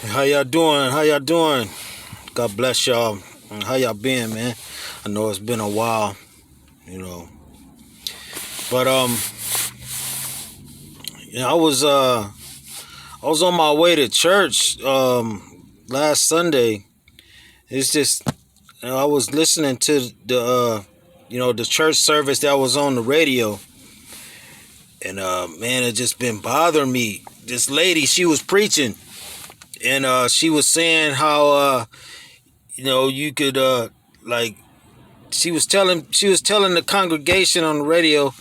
How y'all doing? How y'all doing? God bless y'all. How y'all been, man? I know it's been a while, you know. But I was on my way to church last Sunday. It's just I was listening to the church service that was on the radio, and man, it just been bothering me. This lady, she was preaching, and she was saying how you could like she was telling the congregation on the radio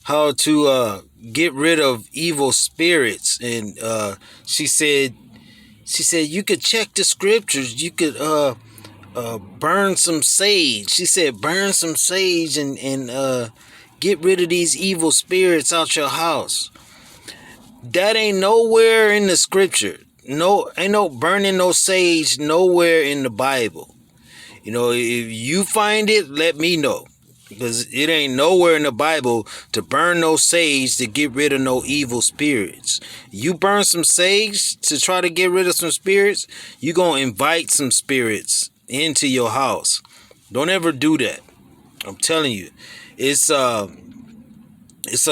how to get rid of evil spirits, and she said you could check the scriptures. You could burn some sage. She said burn some sage and get rid of these evil spirits out your house. That ain't nowhere in the scripture. No, ain't no burning no sage nowhere in the Bible. If you find it, let me know. Because it ain't nowhere in the Bible to burn no sage to get rid of no evil spirits. You burn some sage to try to get rid of some spirits, you gonna invite some spirits into your house. Don't ever do that. I'm telling you. It's a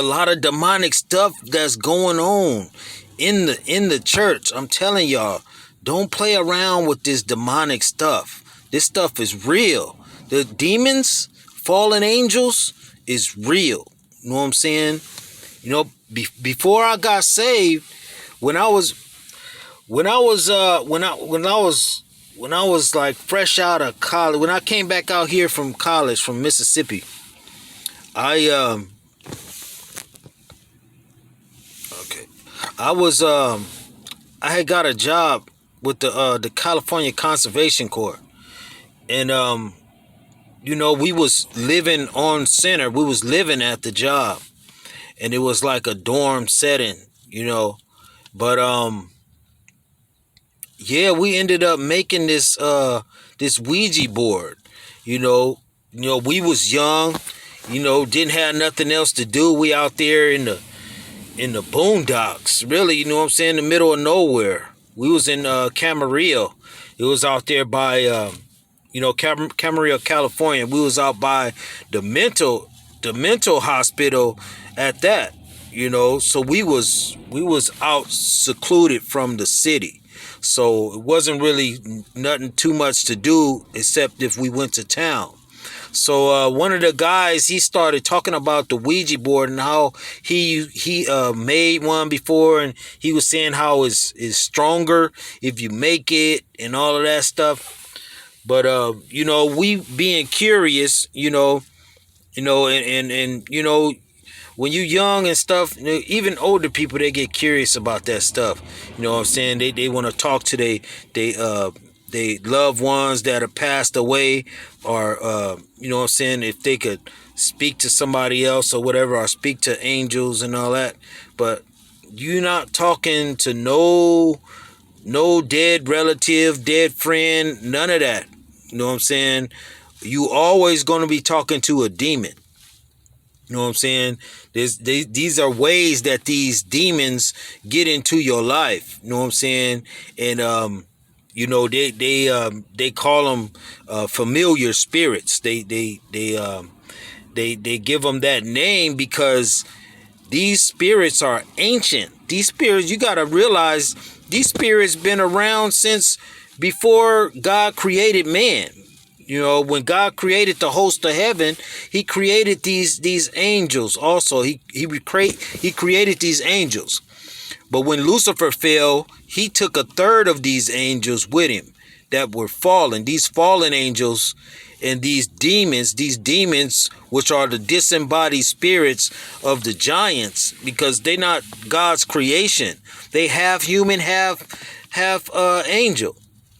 lot of demonic stuff that's going on in the church. I'm telling y'all, don't play around with this demonic stuff. This stuff is real. The demons, fallen angels, is real. You know what I'm saying? Before I got saved, when I was like fresh out of college, when I came back out here from college from Mississippi, I had got a job with the California Conservation Corps. And we was living on center. We was living at the job, and it was like a dorm setting, But we ended up making this Ouija board. We was young, didn't have nothing else to do. We out there in the boondocks, really, you know what I'm saying, in the middle of nowhere. We was in Camarillo. It was out there by Camarillo, California. We was out by the mental hospital at that, so we was out secluded from the city. So it wasn't really nothing too much to do except if we went to town. So one of the guys, he started talking about the Ouija board and how he made one before, and he was saying how it's stronger if you make it and all of that stuff. But we being curious, and when you young and stuff, even older people, they get curious about that stuff. You know what I'm saying? They want to talk to they loved ones that have passed away, or you know what I'm saying, if they could speak to somebody else or whatever, or speak to angels and all that. But you're not talking to no dead relative, dead friend, none of that. You know what I'm saying? You always going to be talking to a demon. You know what I'm saying? These are ways that these demons get into your life. You know what I'm saying? And they call them familiar spirits. They give them that name because these spirits are ancient. These spirits, you got to realize, these spirits been around since before God created man. When God created the host of heaven, he created these angels also. He created these angels. But when Lucifer fell, he took a third of these angels with him that were fallen. These fallen angels and these demons, which are the disembodied spirits of the giants, because they're not God's creation. They half human, half angel.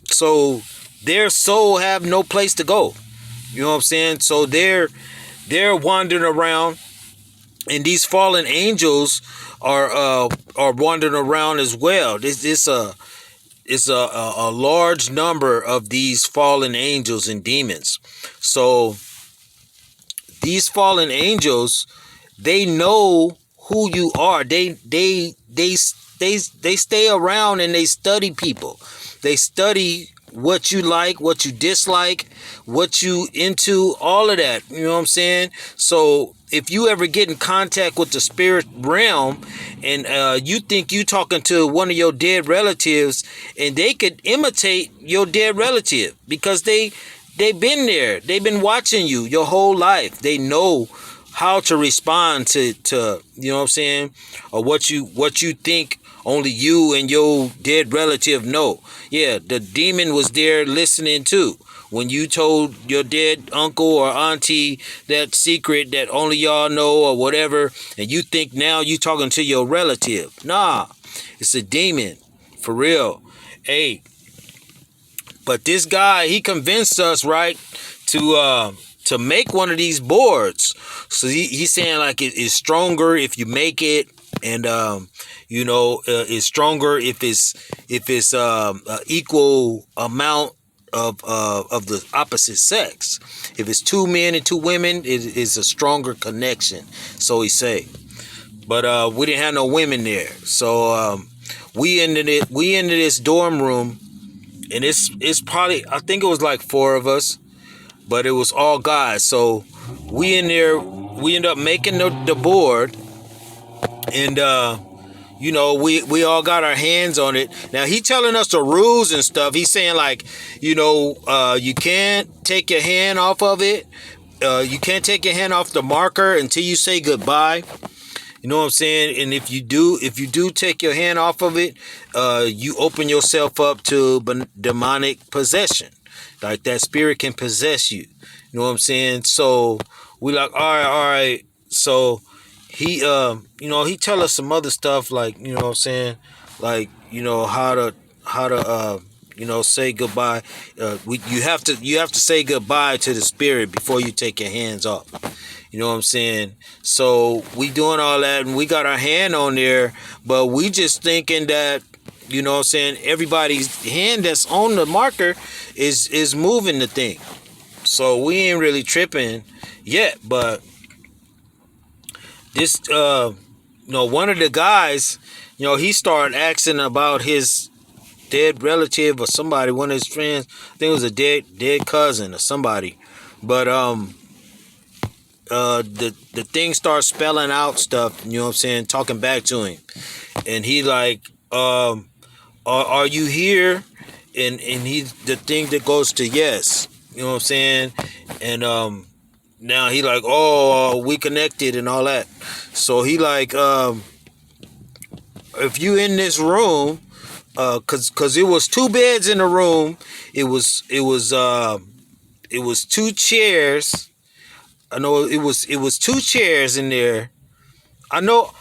So their soul have no place to go. You know what I'm saying? So they're wandering around, and these fallen angels are wandering around as well. It's a large number of these fallen angels and demons. So these fallen angels, they know who you are. They stay around and they study people. They study what you like, what you dislike, what you into, all of that. You know what I'm saying? So if you ever get in contact with the spirit realm and you think you talking to one of your dead relatives, and they could imitate your dead relative because they've been there. They've been watching you your whole life. They know how to respond to you know what I'm saying, or what you think only you and your dead relative know. Yeah, the demon was there listening too. When you told your dead uncle or auntie that secret that only y'all know or whatever, and you think now you talking to your relative. Nah, it's a demon. For real. Hey, but this guy, he convinced us, right, to make one of these boards. So he's saying like it's stronger if you make it, and you know, it's stronger if it's equal amount of the opposite sex. If it's 2 men and 2 women, it is a stronger connection. So he say. But we didn't have no women there, so we ended this dorm room, and it's probably, I think it was like 4 of us, but it was all guys. So we in there, we end up making the board, and you know, we all got our hands on it. Now he telling us the rules and stuff. He's saying like, you know, you can't take your hand off of it. You can't take your hand off the marker until you say goodbye. You know what I'm saying? And if you do take your hand off of it, you open yourself up to demonic possession. Like that spirit can possess you. You know what I'm saying? So we like, all right. So he, you know, he tell us some other stuff, like, you know what I'm saying? Like, you know, how to, you know, say goodbye. You have to say goodbye to the spirit before you take your hands off. You know what I'm saying? So we doing all that, and we got our hand on there, but we just thinking that, you know what I'm saying, everybody's hand that's on the marker is moving the thing. So we ain't really tripping yet, but this, you know, one of the guys, you know, he started asking about his dead relative or somebody, one of his friends. I think it was a dead cousin or somebody. But the thing starts spelling out stuff, you know what I'm saying, talking back to him, and he like, are you here? And he, the thing that goes to yes, you know what I'm saying, and now he like, oh, we connected and all that. So he like, if you in this room, cause it was 2 beds in the room, it was 2 chairs. I know it was 2 chairs in there. I know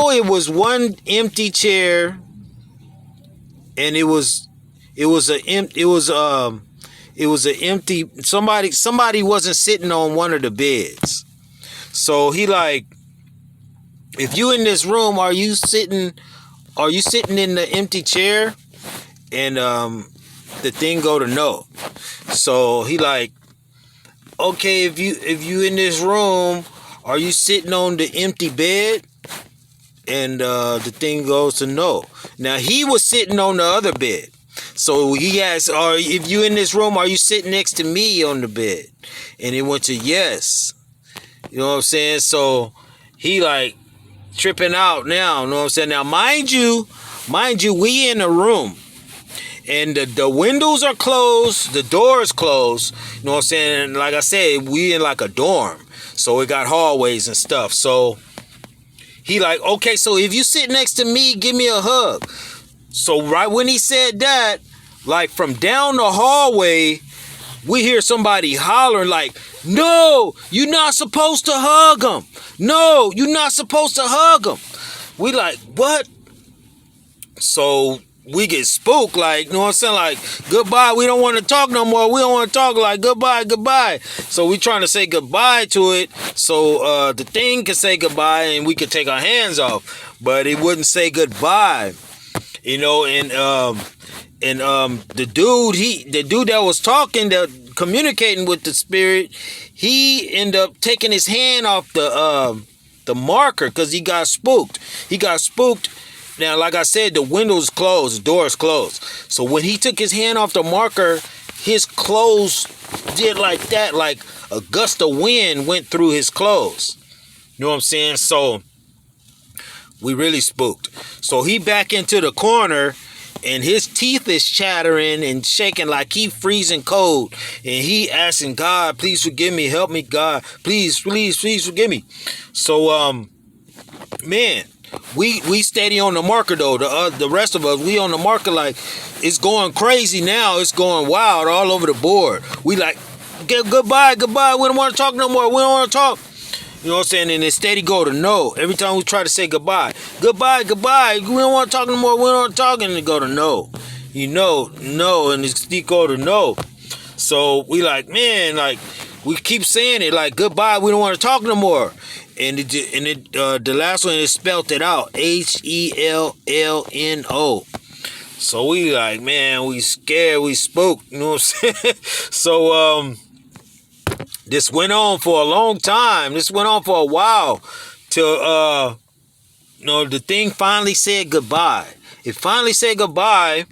it was 1 empty chair, and it was an empty, somebody wasn't sitting on one of the beds. So he like, if you in this room, are you sitting in the empty chair? And the thing go to no. So he like, okay, if you in this room, are you sitting on the empty bed? And the thing goes to no. Now he was sitting on the other bed. So he asked, if you in this room, are you sitting next to me on the bed? And he went to yes. You know what I'm saying? So he like tripping out now, you know what I'm saying? Now mind you, we in a room. And the windows are closed, the door is closed. You know what I'm saying? And like I said, we in like a dorm. So we got hallways and stuff. So he like, okay, so if you sit next to me, give me a hug. So right when he said that, like from down the hallway, we hear somebody hollering like, no, you're not supposed to hug him. No, you're not supposed to hug him. We like, what? So we get spooked, like, you know what I'm saying? Like, goodbye, we don't want to talk no more. We don't want to talk, like, goodbye. So we trying to say goodbye to it, so the thing can say goodbye and we could take our hands off. But it wouldn't say goodbye, you know. And the dude that was talking, that communicating with the spirit, he ended up taking his hand off the marker because he got spooked. Now, like I said, the window's closed, the door is closed. So when he took his hand off the marker, his clothes did like that, like a gust of wind went through his clothes. You know what I'm saying? So we really spooked. So he back into the corner, and his teeth is chattering and shaking like he freezing cold. And he asking God, please forgive me, help me, God. Please, please, please forgive me. So, man, we steady on the marker though. The rest of us, we on the marker like it's going crazy now. It's going wild all over the board. We like, goodbye. We don't want to talk no more. We don't want to talk. You know what I'm saying? And it steady go to no. Every time we try to say goodbye. We don't want to talk no more. We don't want to talk, and it go to no. You know, no, and it still go to no. So we like, man, like we keep saying it like goodbye. We don't want to talk no more. And the last one is spelled it out, HELLNO. So we like, man, we scared, we spooked. You know what I'm saying? So this went on for a long time. This went on for a while till the thing finally said goodbye. It finally said goodbye,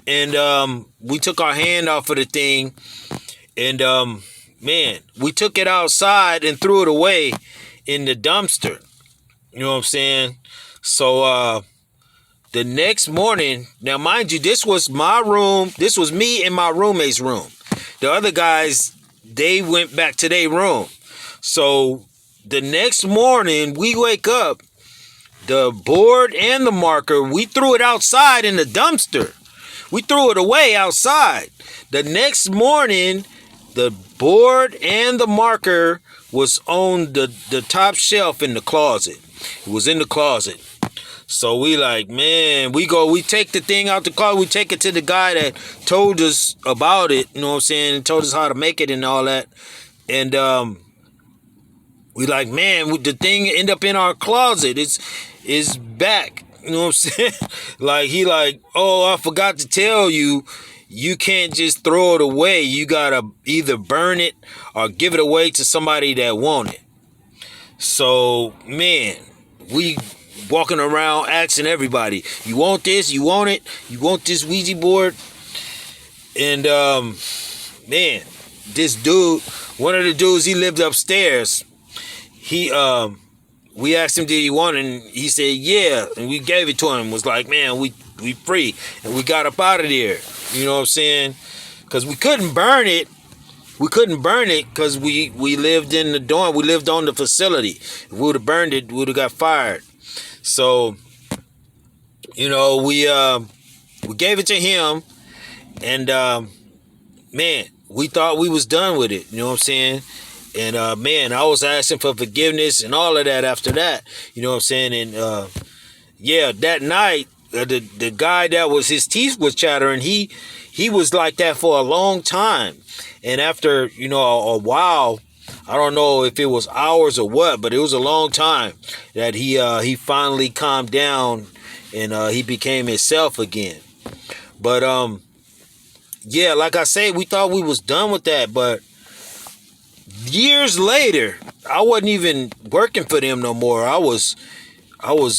and we took our hand off of the thing, and man, we took it outside and threw it away in the dumpster. You know what I'm saying? So the next morning, now mind you, this was my room. This was me in my roommate's room. The other guys, they went back to their room. So the next morning, we wake up, the board and the marker, we threw it outside in the dumpster. We threw it away outside. The next morning, the board and the marker was on the top shelf in the closet. It was in the closet. So we like, man, we take the thing out the car. We take it to the guy that told us about it. You know what I'm saying? And told us how to make it and all that. And we like, man, the thing end up in our closet. It's back. You know what I'm saying? Like, he like, oh, I forgot to tell you. You can't just throw it away. You gotta either burn it or give it away to somebody that want it. So, man, we walking around asking everybody, you want this? You want it? You want this Ouija board? And man, this dude, one of the dudes, he lived upstairs. We asked him, did he want it? And he said, yeah. And we gave it to him. Was like, man, we free. And we got up out of there. You know what I'm saying? Because we couldn't burn it. We couldn't burn it because we lived in the dorm. We lived on the facility. If we would have burned it, we would have got fired. So, you know, we gave it to him, and man, we thought we was done with it. You know what I'm saying? And man, I was asking for forgiveness and all of that after that. You know what I'm saying? And yeah, that night, the guy that was, his teeth was chattering. He was like that for a long time. And after, you know, a while, I don't know if it was hours or what, but it was a long time that he finally calmed down and he became himself again. But yeah, like I say, we thought we was done with that, but years later, I wasn't even working for them no more. I was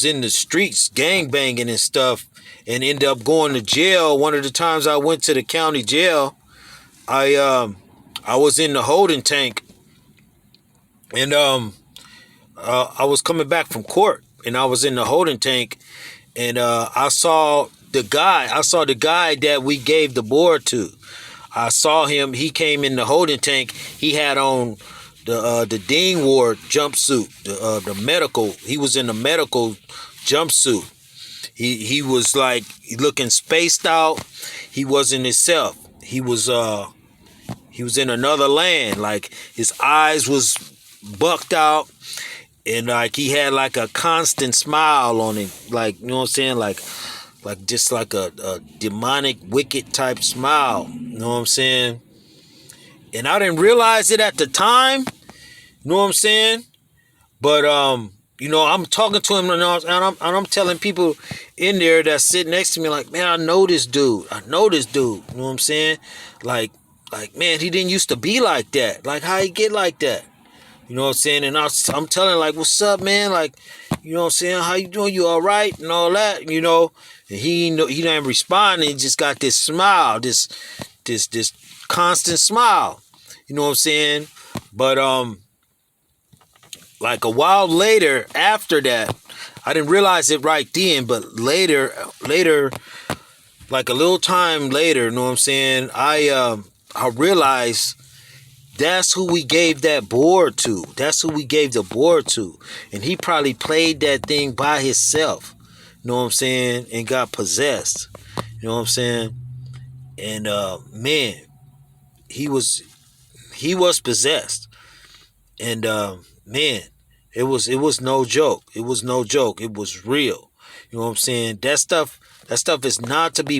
in the streets gang banging and stuff, and ended up going to jail. One of the times I went to the county jail, I was in the holding tank, and I was coming back from court, and I was in the holding tank, and I saw the guy that we gave the board to. I saw him. He came in the holding tank. He had on the Dean Ward jumpsuit, the medical. He was in the medical jumpsuit. He was like looking spaced out. He wasn't himself. He was in another land. Like his eyes was bucked out, and like he had like a constant smile on him. Like, you know what I'm saying? Like just like a demonic, wicked type smile. You know what I'm saying? And I didn't realize it at the time. You know what I'm saying? But you know, I'm talking to him, and I'm telling people in there that sit next to me, like, man, I know this dude. You know what I'm saying? Like, man, he didn't used to be like that. Like, how he get like that? You know what I'm saying? And I'm telling like, what's up, man? Like, you know what I'm saying? How you doing? You all right? And all that, you know. And he didn't respond. And he just got this smile, this constant smile. You know what I'm saying? But like a while later, after that, I didn't realize it right then, but later, like a little time later, you know what I'm saying? I realized that's who we gave that board to. That's who we gave the board to. And he probably played that thing by himself. You know what I'm saying? And got possessed. You know what I'm saying? And man, he was possessed. And man, it was no joke. It was no joke. It was real. You know what I'm saying? That stuff is not to be